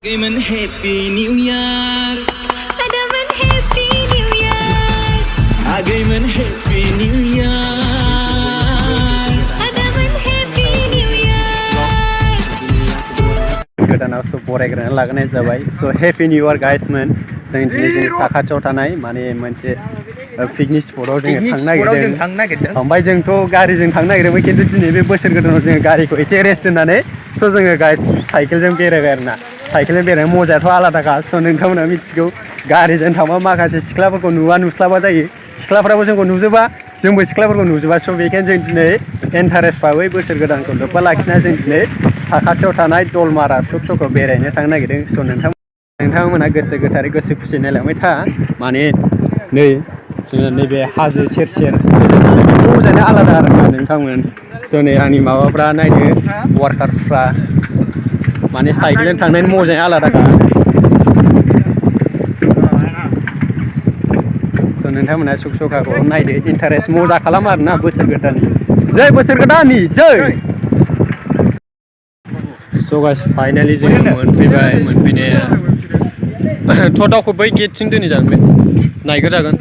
Again, Happy New Year. Adaman Happy New Year. Again, Happy New Year. Adaman Happy New Year. गोदानाव सो बरायग्रोनानै लागोनाय जाबाय सो happy new year guys मोन जों दिनै जोंनि साखाथियाव थानाय माने मोनसे पिकनिक स्पटआव जोङो थांनो नागिरदों ओमफ्राय जोंथ' गारिजों थांनो नागिरदोंमोन खिन्थु दिनै बे बोसोर गोदानाव जोङो गारिखौ एसे रेस्ट दोननानै स' जोङो गाइस साइकेलजों बेरायबाय आरोना साइकेलजों बेरायनाय मजायाथ' आलादाखा स' नोंथांमोना मिथिगौ गारिजों थांबा माखासे सिख्लाफोरखौ नुस्लाबा जायो सिख्लाफ्राबो जोंखौ नुजोबा जोंबो सिख्लाफोरखौ नुजोबा स' बेखायनो जों दिनै इन्टारेस्ट भाबै बोसोर गोदानखौ लोब्बा लाखिना जों दिनै साखाथियाव थानाय दलमारा चकखौ बेरायनो थांनो नागिरदों स' नोंथांमोना गोसो गोथारै गोसो खुसि नायलांबाय था माने नै जोङो नैबे हाजो सेर सेर मजायानो आलादा आरोना नोंथांमोन स' नै आंनि माबाफ्रा नायनो वार्कारफ्रा माने साइकेलजों थांनायनि मजाया आलादाखा स' नोंथांमोना चकाखौ नायदो इन्टारेस्ट मजा खालामो आरोना बोसोर गोदाननि जै बोसोर गोदाननि जै स' गाइस फाइनालि जोङो मोनफैबाय मोनफैनाया थ' दाउखौ बै गेटथिं दोनैजागोन बे नायग्रोजागोन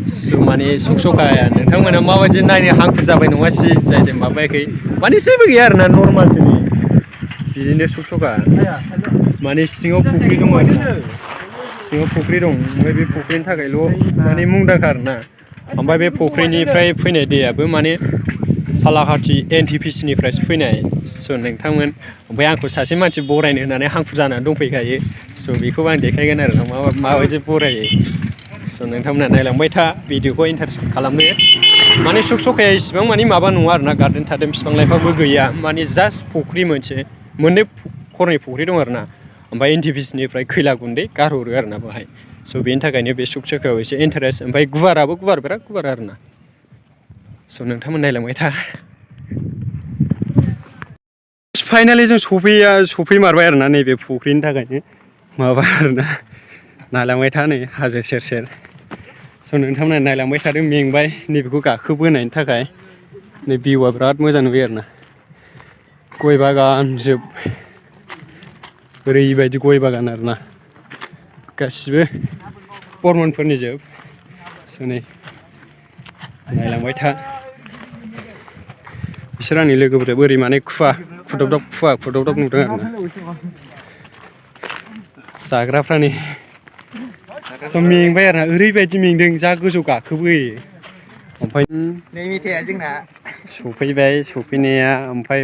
स' माने चकाया नोंथांमोना माबायदि नायनो हांखुर जाबाय नङासि जाय जों माबायाखै माने जेबो गैया आरोना नर्मालसो बिदिनो चका माने सिङाव फुख्रि दं आरो सिङाव फुख्रि दं ओमफ्राय बे फुख्रिनि थाखायल' माने मुंदांखा आरोना ओमफ्राय बे फुख्रिनिफ्राय फैनाय दैयाबो माने सालाकाथि NTPCनिफ्रायसो फैनाय स' नोंथांमोन ओमफ्राय आंखौ सासे मानसि बरायनो होननानै हांखुर जानानै दंफैखायो स' बेखौबो आं देखायगोन आरो माबायदि बरायो स' नोंथांमोना नायलांबाय था भिडिअखौ इन्टारेस्ट खालामदो माने चकाया इसिबां माने माबा नङा आरोना गार्डेन थार्देन बिफां लाइफांबो गैया माने जास्ट फुख्रि मोननै खरनै फुख्रि दं आरोना ओमफ्राय NTPCनिफ्राय खैला गुन्दै गारहरो आरोना बेहाय स' बेनि थाखायनो बे चकायाव एसे इन्टारेस्ट ओमफ्राय गुवाराबो बिराद गुवार आरोना स' नोंथांमोन नायलांबाय था फाइनालि जों सफैमारबाय आरोना नैबे फुख्रिनि थाखायनो माबा आरोना नायलांबाय था नै हाजो सेर सेर स' नोंथांमोना नायलांबाय थादों मेंबाय नैबेखौ गाखोबोनायनि थाखाय नै भिउआ बिराद मोजां नुयो आरोना गय बागान जोब ओरैबायदि गय बागान आरोना गासिबो बर्मनफोरनि जोब स' नै नायलांबाय था बिसोर आंनि लोगोफोरा बोरै माने खुदावदाब नुदों आरोना जाग्राफ्रा नै स' मेंबाय आरोना ओरैबायदि मेंदों जा गोजौ गाखोबोयो ओमफ्राय नै मेथाइया जोंना सफैबाय सफैनाया ओमफ्राय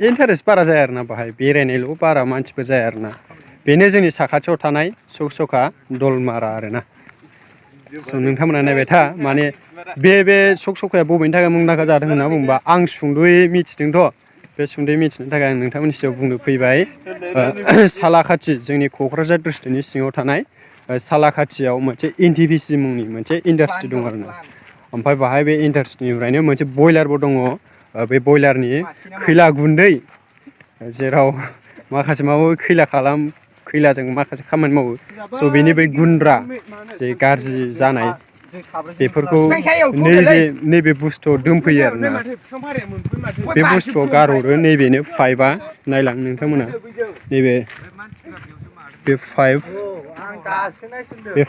इन्टारेस्ट बारा जाया आरोना बाहाय बेरायनायल' बारा मानसिफोर जाया आरोना बेनो जोंनि साखाथियाव थानाय चका दलमारा आरोना स' नोंथांमोना नायबाय था माने बे चकाया बबेनि थाखाय मुंदांखा जादों होनना बुङोबा आं सुंद'यै मिथिदोंथ' बे सुंद'यै मिथिनो थाखाय आं नोंथांमोननि सिगाङाव बुंनो फैबाय सालाकाथि जोंनि क'क्राझार डिस्ट्रिक्टनि सिङाव थानाय सालाकाथियाव मोनसे NTPC मुंनि मोनसे इन्डास्ट्रि दं आरोना ओमफ्राय बाहाय बे इन्डास्ट्रिनिफ्रायनो मोनसे बयलारबो दङ बे बयलारनि खैला गुन्दै जेराव माखासे खैलाजों माखासे खामानि मावो स' बेनि बै गुन्द्रा जे गाज्रि जानाय बेफोरखौ नैबे बुस्थुआव दोनफैयो आरोना बे बुस्थुआव गारहरो नैबेनो पाइपआ नायलां नोंथांमोना नैबे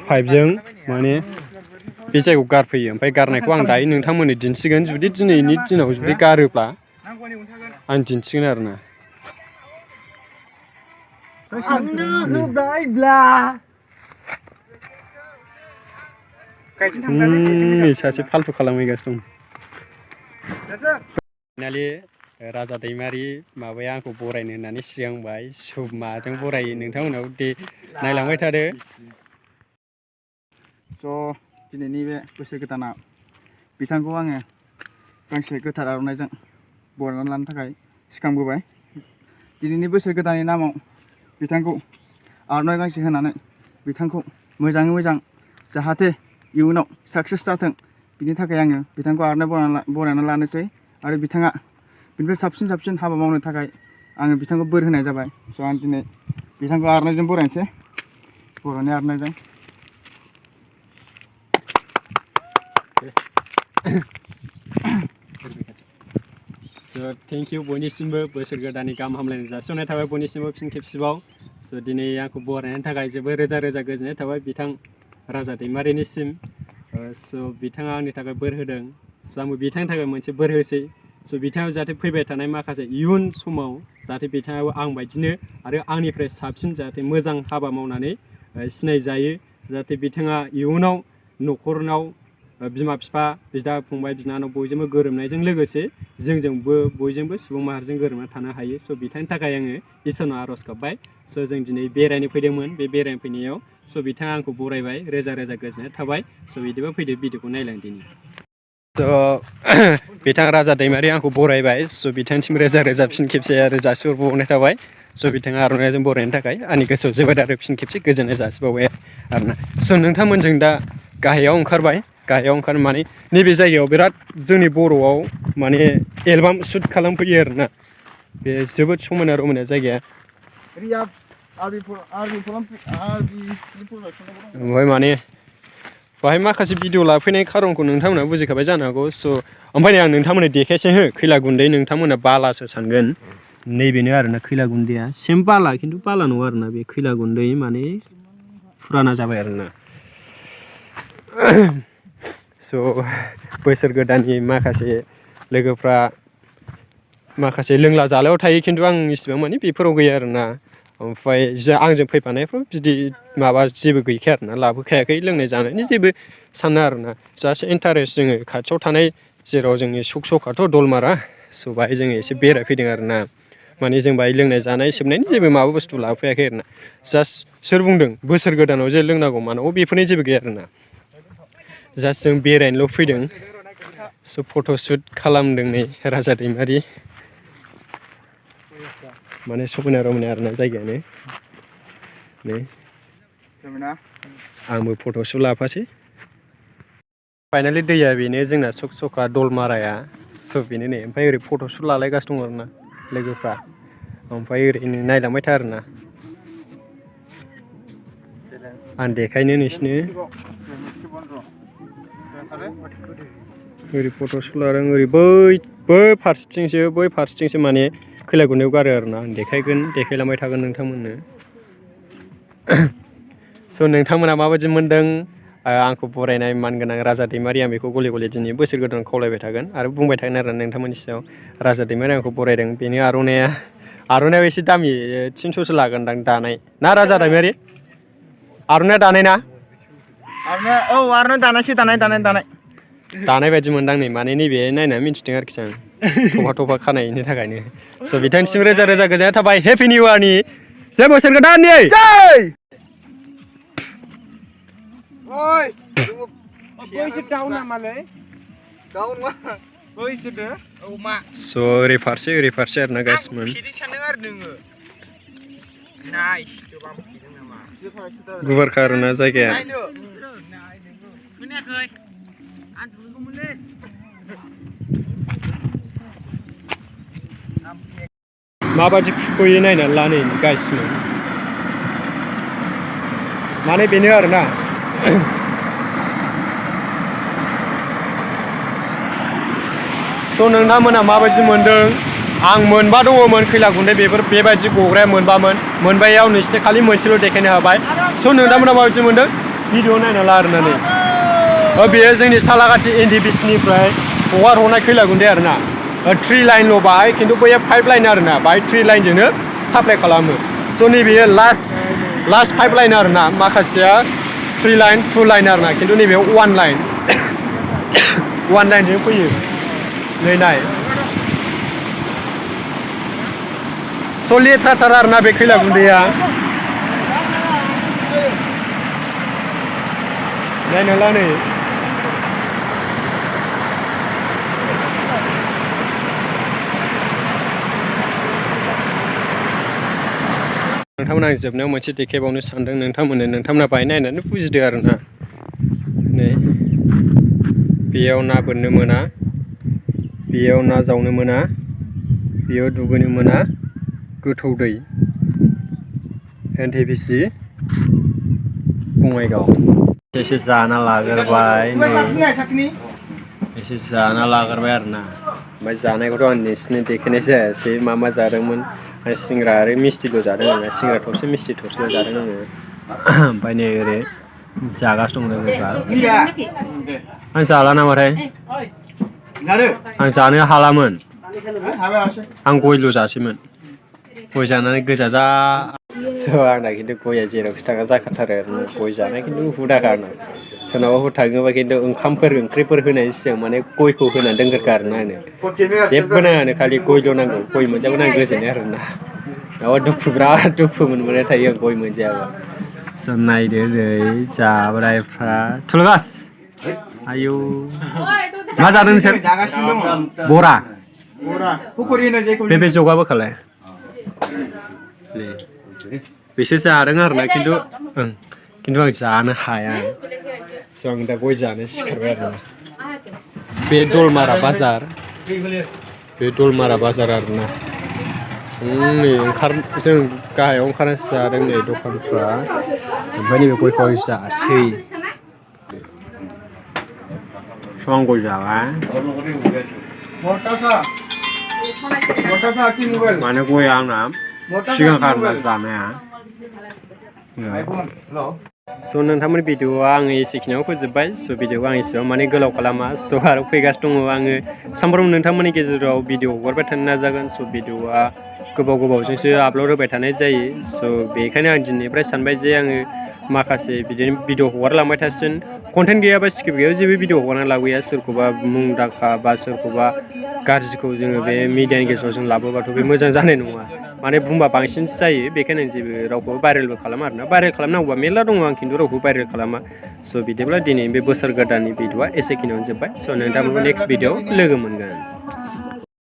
पाइपजों माने बे जायगायाव गारफैयो ओमफ्राय गारनायखौ आं दायो नोंथांमोननो दिन्थिगोन जुदि दिनैनि दिनाव जुदि गारोब्ला आं दिन्थिगोन आरोना नै सासे फाल्थु खालामहैगासिनो दं फाइनालि राजा दैमारि माबाया आंखौ बरायनो होननानै सिगांबाय माजों बरायो नोंथांमोनाव दे नायलांबाय थादो स' दिनैनि बे बोसोर गोदाना बिथांखौ आङो गांसे गोथार आर'नाइजों बरायनानै लानो थाखाय सिखांबोबाय दिनैनि बोसोर गोदाननि नामाव बिथांखौ आर'नाइ गांसे होनानै बिथांखौ मोजाङै मोजां जाहाथे इयुनाव साक्सेस जाथों बिनि थाखाय आङो बिथांखौ आर'नाइ बरायनानै लानोसै आरो बिथाङा बिनिफ्राय साबसिन हाबा मावनो थाखाय आङो बिथांखौ बोर होनाय जाबाय स' आं दिनै बिथांखौ आर'नाइजों बरायनोसै बर'नि आर'नाइजों स' थेंक इउ बयनिसिमबो बोसोर गोदाननि गाहाम हामलायनाय जासिहरनाय थाबाय बयनिसिमबो फिन खेबसेबाव स' दिनै आंखौ बरायनायनि थाखाय जोबोद रोजा रोजा गोजोननाय थाबाय बिथां राजा दैमारिनिसिम स' बिथाङा आंनि थाखाय बोर होदों स' आंबो बिथांनि थाखाय मोनसे बोर होसै स' बिथाङा जाहाथे फैबाय थानाय माखासे इयुन समाव जाहाथे बिथाङाबो आं बायदिनो आरो आंनिफ्राय साबसिन जाहाथे मोजां हाबा मावनानै सिनायजायो जाहाथे बिथाङा इयुनाव न'खरनाव बिमा बिफा बिदा फंबाय बिनानाव बयजोंबो गोरोबनायजों लोगोसे जोंजोंबो बयजोंबो सुबुं माहारिजों गोरोबना थानो हायो स' बिथांनि थाखाय आङो इसोरनाव आर'ज गाबबाय स' जों दिनै बेरायनो फैदोंमोन बे बेरायनो फैनायाव स' बिथाङा आंखौ बरायबाय रोजा रोजा गोजोननाय थाबाय स' बिदिबा फैदो भिडिअखौ नायलांदिनि स' बिथां राजा दैमारि आंखौ बरायबाय स' बिथांनिसिम रोजा रोजा फिन खेबसे आरो जासिहरबावनाय थाबाय स' बिथाङा आर'नाइजों बरायनो थाखाय आंनि गोसोआव जोबोद आरो फिन खेबसे गोजोननाय जासिबावबाय आरोना स' नोंथांमोनजों दा गाहायाव ओंखार माने नैबे जायगायाव बिराद जोंनि बर'आव माने एलबाम शुट खालामफैयो आरोना बे जोबोद समायना रमायना जायगाया ओमफ्राय माने बाहाय माखासे भिडिअ लाफैनाय खारनखौ नोंथांमोना बुजिखाबाय जानो हागौ स' ओमफ्राय आं नोंथांमोननो देखायसै हो खैला गुन्दै नोंथांमोना बालासो सानगोन नैबेनो आरोना खैला गुन्दैया सेम बाला खिन्थु बाला नङा आरोना बे खैला गुन्दै माने फुराना जाबाय आरोना स' बोसोर गोदाननि माखासे लोगोफ्रा माखासे लोंला जालायाव थायो खिन्थु आं इसिबां माने बेफोराव गैया आरोना ओमफ्राय आंजों फैफानायफ्राव बिदि माबा जेबो गैखाया आरोना लाबोखायाखै लोंनाय जानायनि जेबो साना आरोना जास्ट इन्टारेस्ट जोङो खाथियाव थानाय जेराव जोंनि सकाथ' दलमारा स' बाहाय जोङो एसे बेरायफैदों आरोना माने जों बाहाय लोंनाय जानाय सोबनायनि जेबो माबा बुस्थु लाबोफैयाखै आरोना जास्ट सोर बुंदों बोसोर गोदानाव जे लोंनांगौ मानांगौ बेफोरनि जेबो गैया आरोना जास्ट जों बेरायनोल' फैदों स' फट' शुट खालामदों नै राजा दैमारि माने समायना रमायना आरोना जायगायानो नै आंबो फट' शुट लाफासै फाइनालि दैया बेनो जोंना चका दलमाराया स' बेनो नै ओमफ्राय ओरै फट' शुट लालायगासिनो दं आरोना लोगोफ्रा ओमफ्राय ओरैनो नायलांबाय था आरोना आं देखायनो नोंसिनो ओरै फट' शुट लादों ओरै बै फारसेथिंसो माने खैला गुन्दैयाव गारो आरोना आं देखायलांबाय थागोन नोंथांमोननो स' नोंथांमोना माबायदि मोन्दों आंखौ बरायनाय मानगोनां राजा दैमारि आं बेखौ गले गले दिनै बोसोर गोदान खावलायबाय थागोन आरो बुंबाय थागोन आरो नोंथांमोननि सायाव राजा दैमारि आंखौ बरायदों बेनि आर'नाइयाव एसे दामि 300सो लागोनदां दानाय ना राजा दैमारि आर'नाइया दानाय ना आर'नाइ दानायसो दानाय बायदि मोनदां नै माने नैबे नायनानै मिन्थिदों आरोखि आं थफा खानायनि थाखायनो स' बिथांनिसिम रोजा रोजा गोजोननाय थाबाय हेपि निउ इयारनि जे बोसोर गोदाननि स' ओरै फारसे आरोना गासिबो गुवारखा आरोना जायगाया माबायदि फुख'यो नायनानै ला नै गासिबो माने बेनो आरोना स' नोंथांमोना माबायदि मोन्दों आं मोनबा दङमोन खैला गुन्दै बेबायदि गग्राया मोनबायाव नोंसिनो खालि मोनसेल' देखायनो हाबाय स' नोंथांमोना माबायदि मोन्दों भिडिअ नायना ला आरोना नै बेयो जोंनि सालाकाथि एनटिपिसिनिफ्राय हगार हरनाय खैला गुन्दै आरोना 3 लाइनल' बाहाय खिन्थु बैयो 5 लाइन आरोना बाहाय 3 लाइनजोंनो साप्लाइ खालामो स' नैबेयो लास्ट 5 लाइन आरोना माखासेया 3 लाइन 2 लाइन आरोना खिन्थु नैबेयाव 1 लाइन 1 लाइनजों फैयो नै नाय स' लेथ्राथार आरोना बे खैला गुन्दैया नायना ला नै नोंथांमोना आं जोबनायाव मोनसे देखायबावनो सानदों नोंथांमोना बाहाय नायनानै बुजिदो आरोना नै बेयाव ना बोननो मोना बेयाव ना जावनो मोना बेयाव दुगैनो मोना गोथौ दै एनटिपिसि बङाइगाव एसे जाना लाग्रोबाय आरोना ओमफ्राय जानायखौथ' आं नोंसिनो देखायनाय जायासै मा जादोंमोन सिंग्रा आरो मिस्थिल' जादों आङो सिंग्रा थरसे मिस्थि थरसेल' जादों आङो ओमफ्राय नै ओरै जागासिनो दं लोगोफ्रा आं जाला नामाथाय आं जानो हालामोन आं गयल' जासैमोन गय जानानै गोजा जा आंना खिन्थु गया जेरावखि थाङा जाखाथारो आरो गय जानाय खिन्थु हुदाखा आंना सोरनावबाफोर थाङोबा खिन्थु ओंख्रिफोर होनायनि सिगां माने गयखौ होनानै दोनगोरखा आरोना आंनो जेबो नाङानो खालि गयल' नांगौ गय मोनजाबानो आं गोजोनो आरोना नङाबा बिराद दुखु मोनबोनाय थायो आं गय मोनजायाबा स' नायदो नै जाब्रायफ्रा थुलगास आयौ मा जादों नोंसोर बरा बे जगाबोखालाय बिसोर जादों आरोना खिन्थु आं जानो हाया स' आं दा गय जानो सिखारबाय आरोना बे दलमारा बाजार आरोना नै जों गाहायाव ओंखारनासो जादों नै दखानफ्रा ओमफ्राय नैबे गयखौ आं जासै स' आं गय जाबाय माने गया आंना सिगांखा आरोना जानाया स' नोंथांमोननि भिडिअआ आङो एसेखिनियाव फोजोब्बाय स' भिडिअखौ आं एसेबां माने गोलाव खालामा स' आरो फैगासिनो दङ आङो सानफ्रोमबो नोंथांमोननि गेजेराव भिडिअ हगारबाय थानो नाजागोन स' भिडिअआ गोबावजोंसो आपल'ड होबाय थानाय जायो स' बेखायनो आं दिनैनिफ्राय सानबाय जे आङो माखासे बिदिनो भिडिअ हगारलांबाय थासिगोन कन्टेन्ट गैयाबा स्क्रिप्ट गैयाबा जेबो भिडिअ हगारनानै लाबोया सोरखौबा मुंदांखा बा सोरखौबा गाज्रिखौ जोङो बे मिडियानि गेजेराव जों लाबोबाथ' बे मोजां जानाय नङा माने बुंबा बांसिनसो जायो बेखायनो आं जेबो रावखौबो भाइरेलबो खालामा आरोना भाइरेल खालामनांगौबा मेरला दङ आं खिन्थु रावखौबो भाइरेल खालामा स' बिदिब्ला दिनै बे बोसोर गोदाननि भिडिअआ एसेखिनियावनो जोब्बाय स' नोंथांमोनखौ नेक्स्ट भिडिअआव लोगो मोनगोन